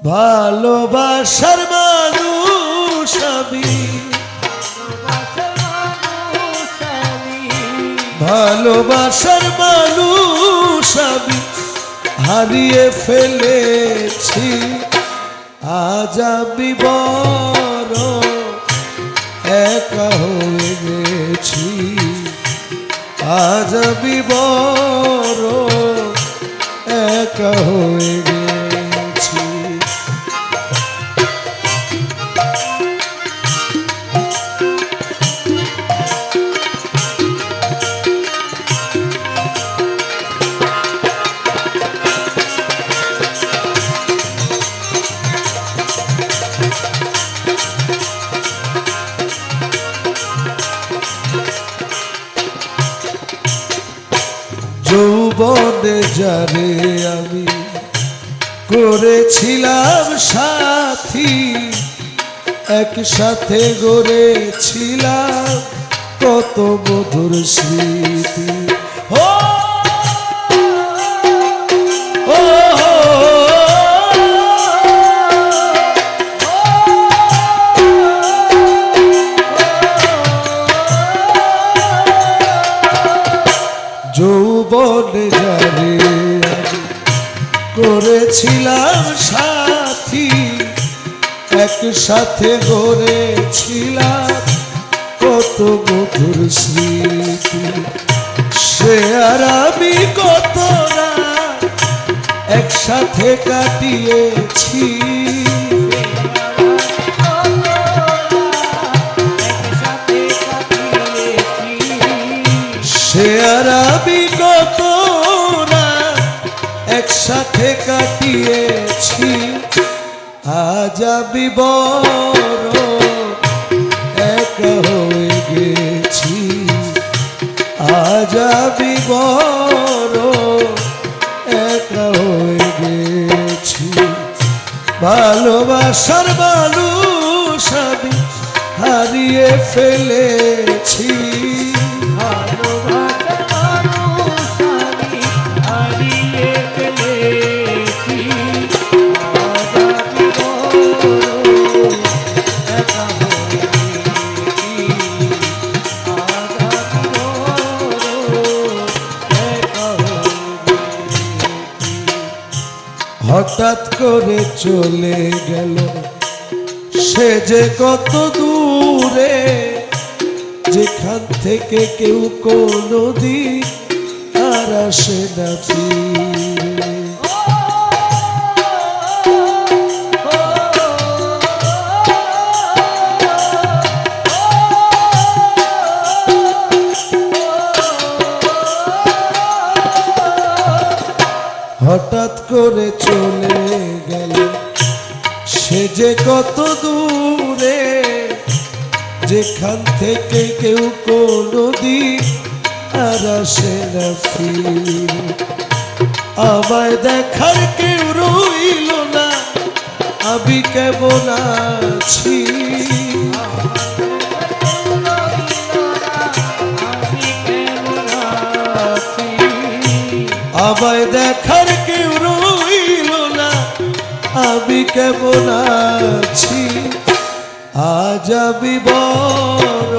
ভালোবাসার মানুষ আমি, ভালোবাসার মানুষ আমি হারিয়ে ফেলেছি। আজ আমি বড় একা হয়ে গেছি, আজ আমি বড় একা হয়ে গেছি। যৌবনে যারে আমি করেছিলাম সাথী, একসাথে গড়েছিলাম কত মধুর স্মৃতি। ও যৌবনে যারে আমি করেছিলাম সাথী, একসাথে গড়েছিলাম কত মধুর স্মৃতি। সে আর আমি কত রাত একসাথে কাটিয়েছি, সে আর আমি কত রাত একসাথে কাটিয়েছি। আজ আমি বড় একা হয়ে গেছি, আজ আমি বড় একা হয়ে গেছি। ভালোবাসার মানুষ আমি হারিয়ে ফেলেছি, হঠাৎ করে চলে গেল সে যে কত দূরে, যেখান থেকে কেউ কোনোদিন আর আসে না ফিরে। হঠাৎ করে চলে গেল সে যে কত দূরে, যেখান থেকে কেউ কোনোদিন আর আসে না ফিরে। আমায় দেখার কেউ রইল না, আমি কেমন আছি, আমায় দেখার কেউ রইল না, আমি কেমন আছি। আজ আমি বড়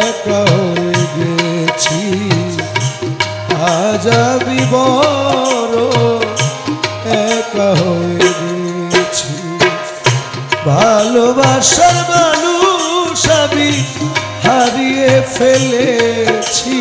একা হয়ে গেছি, আজ আমি বড় একা হয়ে গেছি। ভালোবাসার মানুষ আমি হারিয়ে ফেলেছি,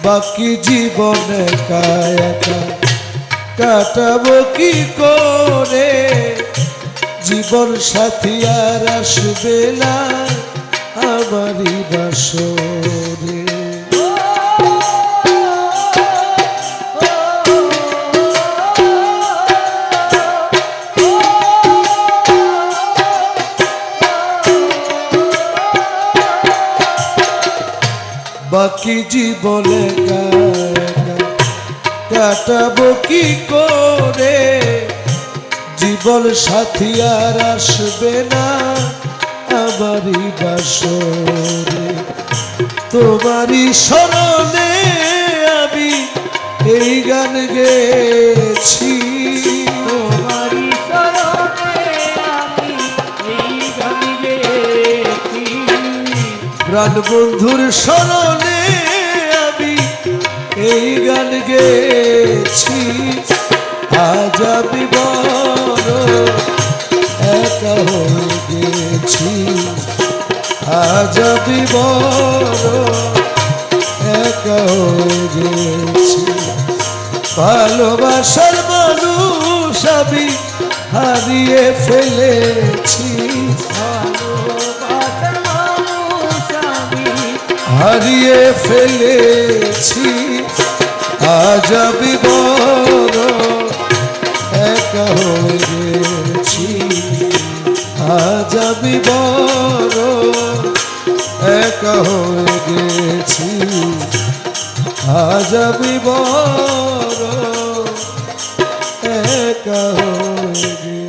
বাকি জীবন একা একা কাটাবো কি করে, জীবন সাথী আর আসবে না আমারই বাসরে। বাকি কি জীবনে একা একা কাটাবো কি করে, জীবন সাথী আর আসবে না আমারই বাসরে। তোমারই স্মরণে আমি এই গান গেছি, তোমারই শরণে আমি এই গান গেয়েছি। প্রাণ বন্ধুর স্মরণে আমি এই গান গেছি। আজ আমি বড় একা হয়ে গেছি, আজ আমি বড় একা হয়ে গেছি। ভালোবাসার মানুষ আমি হারিয়ে ফেলেছি, ভালোবাসার মানুষ আমি হারিয়ে ফেলেছি। আজ আমি বড় একা হয়ে গেছি, আজ আমি বড় একা হয়ে গেছি, আজ আমি বড় একা হয়ে গেছি।